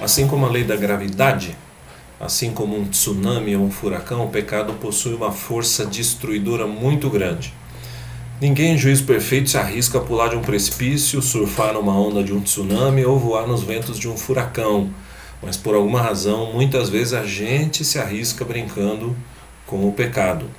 Assim como a lei da gravidade, assim como um tsunami ou um furacão, o pecado possui uma força destruidora muito grande. Ninguém em juízo perfeito se arrisca a pular de um precipício, surfar numa onda de um tsunami ou voar nos ventos de um furacão. Mas por alguma razão, muitas vezes a gente se arrisca brincando com o pecado.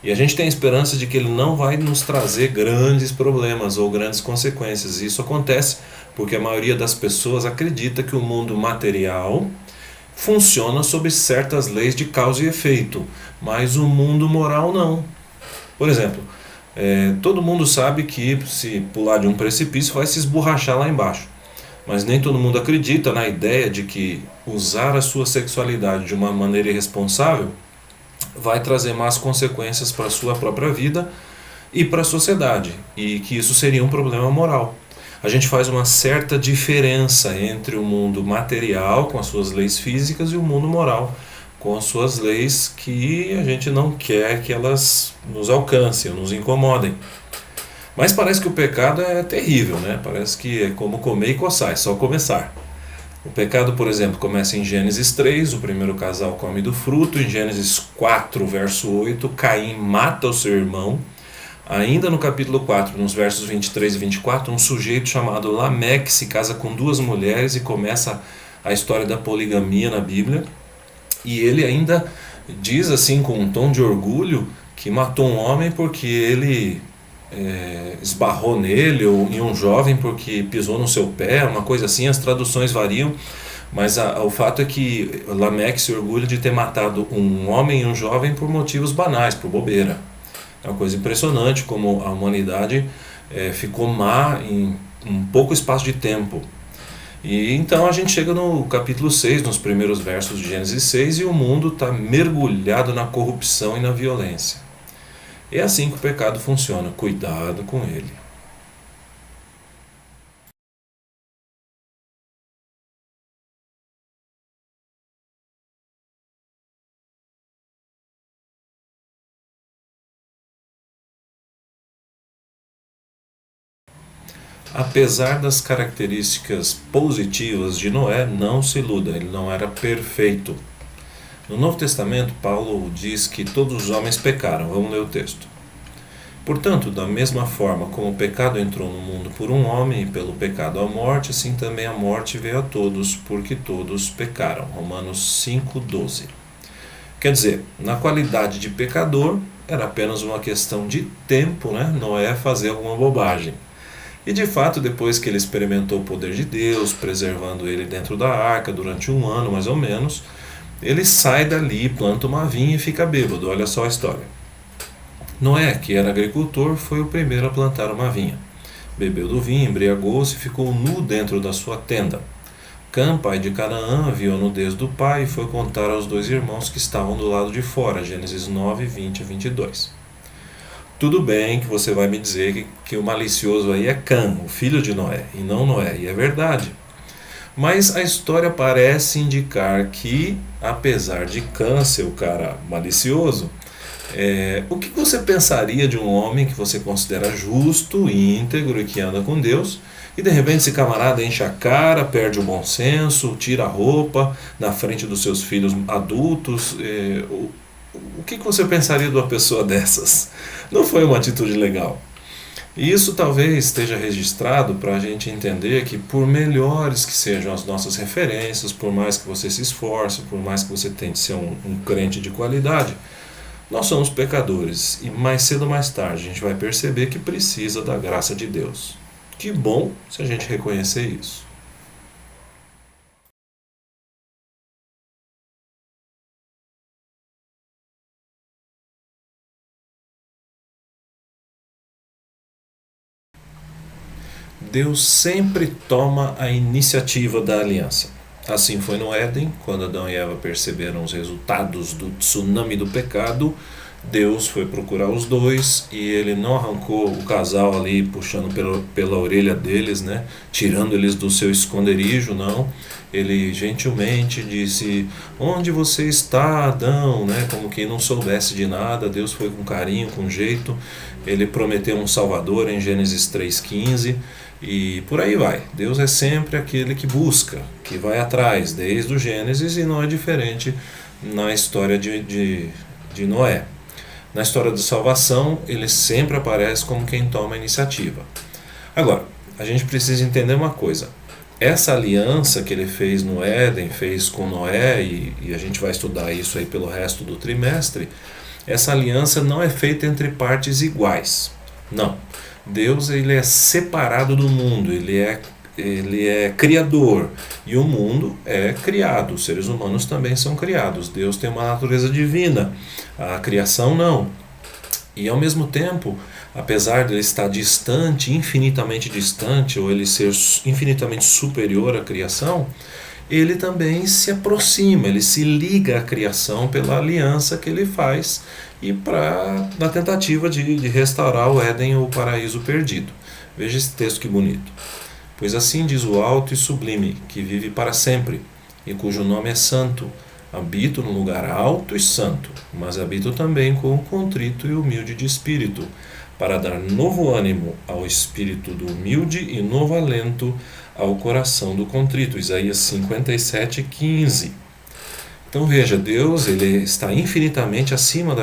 E a gente tem a esperança de que ele não vai nos trazer grandes problemas ou grandes consequências. Isso acontece porque a maioria das pessoas acredita que o mundo material funciona sob certas leis de causa e efeito, mas o mundo moral não. Por exemplo, todo mundo sabe que se pular de um precipício vai se esborrachar lá embaixo. Mas nem todo mundo acredita na ideia de que usar a sua sexualidade de uma maneira irresponsável vai trazer más consequências para a sua própria vida e para a sociedade, e que isso seria um problema moral. A gente faz uma certa diferença entre o mundo material, com as suas leis físicas, e o mundo moral, com as suas leis que a gente não quer que elas nos alcancem, nos incomodem. Mas parece que o pecado é terrível, né? Parece que é como comer e coçar, é só começar. O pecado, por exemplo, começa em Gênesis 3, o primeiro casal come do fruto. Em Gênesis 4, verso 8, Caim mata o seu irmão. Ainda no capítulo 4, nos versos 23 e 24, um sujeito chamado Lameque se casa com duas mulheres e começa a história da poligamia na Bíblia. E ele ainda diz assim com um tom de orgulho que matou um homem porque ele esbarrou nele, ou em um jovem porque pisou no seu pé, uma coisa assim. As traduções variam, mas o fato é que Lameque se orgulha de ter matado um homem e um jovem por motivos banais, por bobeira. É uma coisa impressionante como a humanidade ficou má em um pouco espaço de tempo. E então a gente chega no capítulo 6, nos primeiros versos de Gênesis 6, e o mundo está mergulhado na corrupção e na violência. É assim que o pecado funciona, cuidado com ele. Apesar das características positivas de Noé, não se iluda, ele não era perfeito. No Novo Testamento, Paulo diz que todos os homens pecaram. Vamos ler o texto. Portanto, da mesma forma como o pecado entrou no mundo por um homem e pelo pecado a morte, assim também a morte veio a todos, porque todos pecaram. Romanos 5,12. Quer dizer, na qualidade de pecador, era apenas uma questão de tempo, né? Noé fazer alguma bobagem. E de fato, depois que ele experimentou o poder de Deus, preservando ele dentro da arca durante 1 ano mais ou menos, ele sai dali, planta uma vinha e fica bêbado. Olha só a história. Noé, que era agricultor, foi o primeiro a plantar uma vinha. Bebeu do vinho, embriagou-se e ficou nu dentro da sua tenda. Cã, pai de Canaã, viu a nudez do pai e foi contar aos dois irmãos que estavam do lado de fora. Gênesis 9, 20 a 22. Tudo bem que você vai me dizer que o malicioso aí é Cã, o filho de Noé, e não Noé, e é verdade. Mas a história parece indicar que, apesar de Cã ser o cara malicioso, o que você pensaria de um homem que você considera justo, íntegro e que anda com Deus, e de repente esse camarada enche a cara, perde o bom senso, tira a roupa na frente dos seus filhos adultos? O que você pensaria de uma pessoa dessas? Não foi uma atitude legal. E isso talvez esteja registrado para a gente entender que, por melhores que sejam as nossas referências, por mais que você se esforce, por mais que você tente ser um crente de qualidade, nós somos pecadores e mais cedo ou mais tarde a gente vai perceber que precisa da graça de Deus. Que bom se a gente reconhecer isso. Deus sempre toma a iniciativa da aliança. Assim foi no Éden, quando Adão e Eva perceberam os resultados do tsunami do pecado. Deus foi procurar os dois e ele não arrancou o casal ali puxando pela orelha deles, né? Tirando eles do seu esconderijo, não. Ele gentilmente disse: onde você está, Adão? Né? Como quem não soubesse de nada. Deus foi com carinho, com jeito. Ele prometeu um Salvador em Gênesis 3,15. E por aí vai. Deus é sempre aquele que busca, que vai atrás, desde o Gênesis, e não é diferente na história de Noé. Na história da salvação, ele sempre aparece como quem toma a iniciativa. Agora, a gente precisa entender uma coisa. Essa aliança que ele fez no Éden, fez com Noé, e a gente vai estudar isso aí pelo resto do trimestre, essa aliança não é feita entre partes iguais. Não. Deus, ele é separado do mundo, ele é criador, e o mundo é criado, os seres humanos também são criados. Deus tem uma natureza divina, a criação não. E ao mesmo tempo, apesar de ele estar distante, infinitamente distante, ou ele ser infinitamente superior à criação, ele também se aproxima, ele se liga à criação pela aliança que ele faz e na tentativa de restaurar o Éden, o paraíso perdido. Veja esse texto que bonito. Pois assim diz o alto e sublime, que vive para sempre, e cujo nome é santo. Habito no lugar alto e santo, mas habito também com o contrito e humilde de espírito, para dar novo ânimo ao espírito do humilde e novo alento ao coração do contrito. Isaías 57:15. Então veja, Deus, ele está infinitamente acima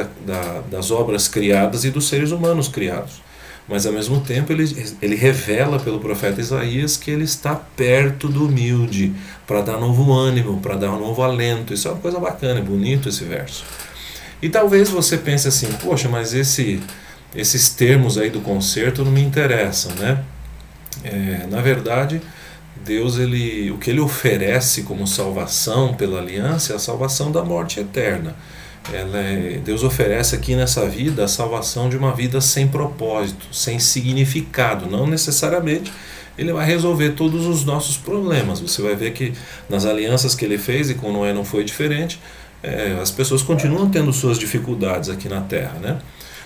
das obras criadas e dos seres humanos criados. Mas ao mesmo tempo ele revela pelo profeta Isaías que ele está perto do humilde, para dar novo ânimo, para dar um novo alento. Isso é uma coisa bacana, é bonito esse verso. E talvez você pense assim, poxa, mas esses termos aí do concerto não me interessam, né? Na verdade, Deus, o que ele oferece como salvação pela aliança é a salvação da morte eterna. Deus oferece aqui nessa vida a salvação de uma vida sem propósito, sem significado. Não necessariamente ele vai resolver todos os nossos problemas. Você vai ver que nas alianças que ele fez, e com Noé não foi diferente, as pessoas continuam tendo suas dificuldades aqui na Terra, né?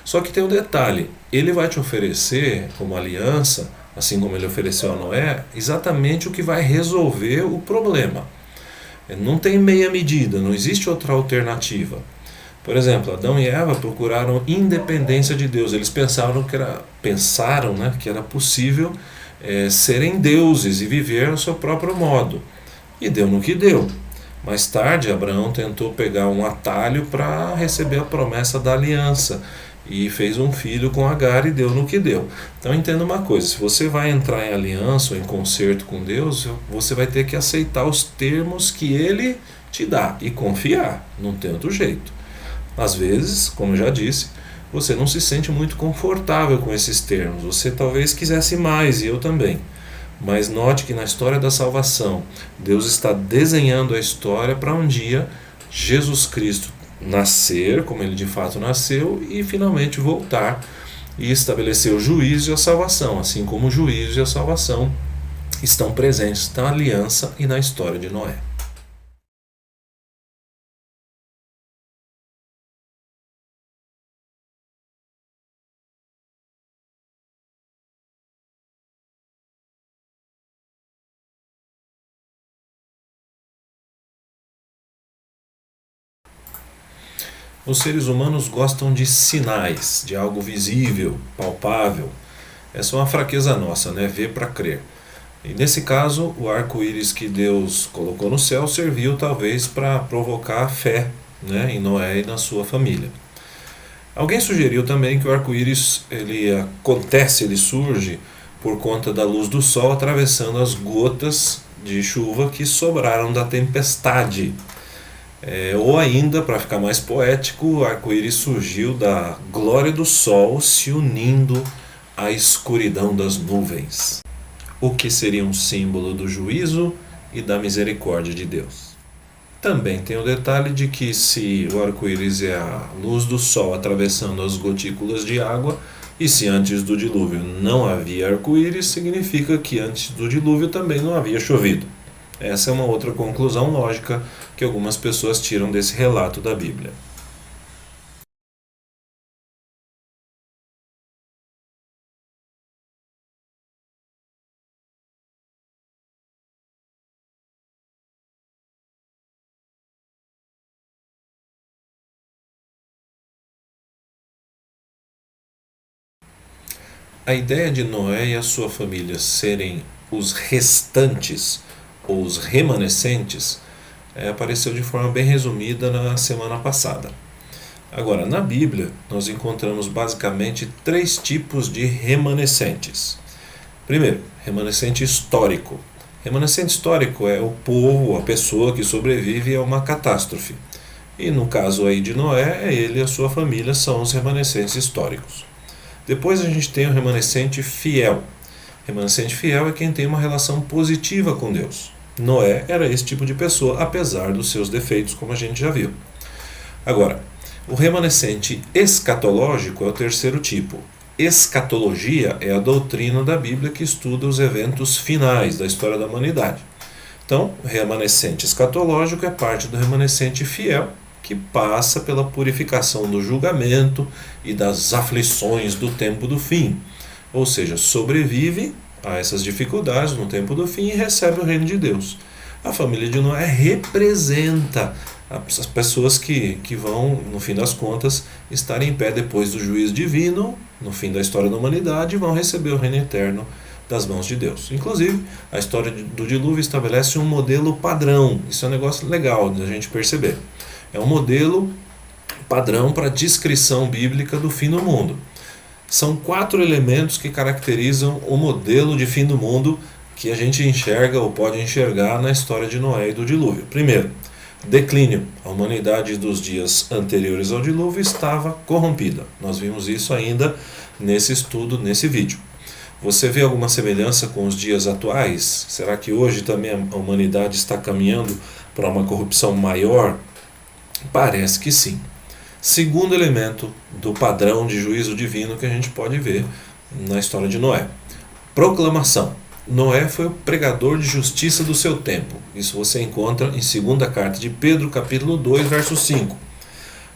Só que tem um detalhe, ele vai te oferecer como aliança, assim como ele ofereceu a Noé, exatamente o que vai resolver o problema. Não tem meia medida, não existe outra alternativa. Por exemplo, Adão e Eva procuraram independência de Deus. Eles pensaram, né, que era possível serem deuses e viver ao seu próprio modo. E deu no que deu. Mais tarde, Abraão tentou pegar um atalho para receber a promessa da aliança. E fez um filho com Agar e deu no que deu. Então entenda uma coisa, se você vai entrar em aliança ou em concerto com Deus, você vai ter que aceitar os termos que Ele te dá e confiar, não tem outro jeito. Às vezes, como eu já disse, você não se sente muito confortável com esses termos, você talvez quisesse mais, e eu também. Mas note que na história da salvação, Deus está desenhando a história para um dia Jesus Cristo nascer, como ele de fato nasceu, e finalmente voltar e estabelecer o juízo e a salvação, assim como o juízo e a salvação estão presentes na aliança e na história de Noé. Os seres humanos gostam de sinais, de algo visível, palpável. Essa é uma fraqueza nossa, né? Ver para crer. E nesse caso, o arco-íris que Deus colocou no céu serviu talvez para provocar a fé, né, em Noé e na sua família. Alguém sugeriu também que o arco-íris ele surge por conta da luz do sol atravessando as gotas de chuva que sobraram da tempestade. Ou ainda, para ficar mais poético, o arco-íris surgiu da glória do sol se unindo à escuridão das nuvens, o que seria um símbolo do juízo e da misericórdia de Deus. Também tem o detalhe de que se o arco-íris é a luz do sol atravessando as gotículas de água, e se antes do dilúvio não havia arco-íris, significa que antes do dilúvio também não havia chovido. Essa é uma outra conclusão lógica que algumas pessoas tiram desse relato da Bíblia. A ideia de Noé e a sua família serem os restantes ou os remanescentes apareceu de forma bem resumida na semana passada. Agora, na Bíblia, nós encontramos basicamente 3 tipos de remanescentes. Primeiro, remanescente histórico. Remanescente histórico é o povo, a pessoa que sobrevive a uma catástrofe. E no caso aí de Noé, ele e a sua família são os remanescentes históricos. Depois a gente tem o remanescente fiel. Remanescente fiel é quem tem uma relação positiva com Deus. Noé era esse tipo de pessoa, apesar dos seus defeitos, como a gente já viu. Agora, o remanescente escatológico é o terceiro tipo. Escatologia é a doutrina da Bíblia que estuda os eventos finais da história da humanidade. Então, o remanescente escatológico é parte do remanescente fiel, que passa pela purificação do julgamento e das aflições do tempo do fim. Ou seja, sobrevive a essas dificuldades no tempo do fim e recebe o reino de Deus. A família de Noé representa as pessoas que vão, no fim das contas, estar em pé depois do juízo divino, no fim da história da humanidade, e vão receber o reino eterno das mãos de Deus. Inclusive, a história do dilúvio estabelece um modelo padrão. Isso é um negócio legal da gente perceber. É um modelo padrão para a descrição bíblica do fim do mundo. São 4 elementos que caracterizam o modelo de fim do mundo que a gente enxerga ou pode enxergar na história de Noé e do dilúvio. Primeiro, declínio. A humanidade dos dias anteriores ao dilúvio estava corrompida. Nós vimos isso ainda nesse estudo, nesse vídeo. Você vê alguma semelhança com os dias atuais? Será que hoje também a humanidade está caminhando para uma corrupção maior? Parece que sim. Segundo elemento do padrão de juízo divino que a gente pode ver na história de Noé. Proclamação. Noé foi o pregador de justiça do seu tempo. Isso você encontra em 2ª carta de Pedro, capítulo 2, verso 5.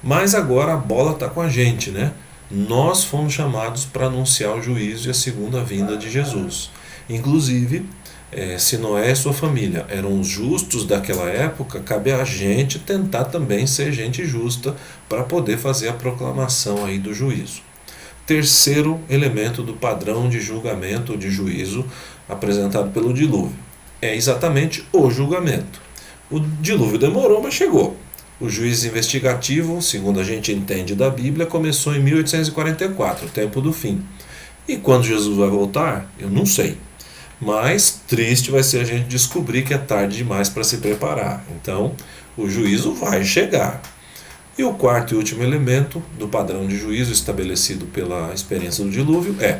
Mas agora a bola está com a gente, né? Nós fomos chamados para anunciar o juízo e a segunda vinda de Jesus. Inclusive, se Noé e sua família eram os justos daquela época, cabe a gente tentar também ser gente justa para poder fazer a proclamação aí do juízo. Terceiro elemento do padrão de julgamento ou de juízo apresentado pelo dilúvio é exatamente o julgamento. O dilúvio demorou, mas chegou. O juízo investigativo, segundo a gente entende da Bíblia, começou em 1844, o tempo do fim. E quando Jesus vai voltar? Eu não sei. Mas triste vai ser a gente descobrir que é tarde demais para se preparar. Então, o juízo vai chegar. E o quarto e último elemento do padrão de juízo estabelecido pela experiência do dilúvio é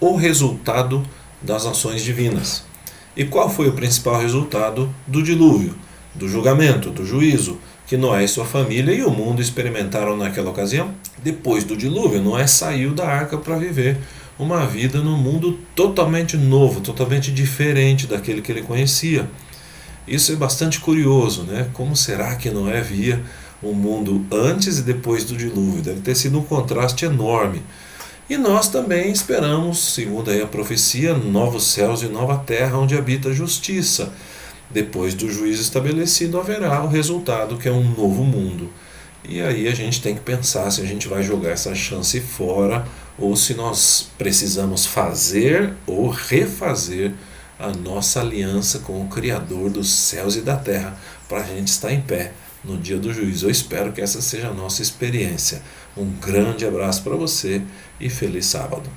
o resultado das ações divinas. E qual foi o principal resultado do dilúvio, do julgamento, do juízo que Noé e sua família e o mundo experimentaram naquela ocasião? Depois do dilúvio, Noé saiu da arca para viver uma vida num mundo totalmente novo, totalmente diferente daquele que ele conhecia. Isso é bastante curioso, né? Como será que Noé via o mundo antes e depois do dilúvio? Deve ter sido um contraste enorme. E nós também esperamos, segundo aí a profecia, novos céus e nova terra onde habita a justiça. Depois do juízo estabelecido haverá o resultado, que é um novo mundo. E aí a gente tem que pensar se a gente vai jogar essa chance fora ou se nós precisamos fazer ou refazer a nossa aliança com o Criador dos céus e da terra para a gente estar em pé no dia do juízo. Eu espero que essa seja a nossa experiência. Um grande abraço para você e feliz sábado.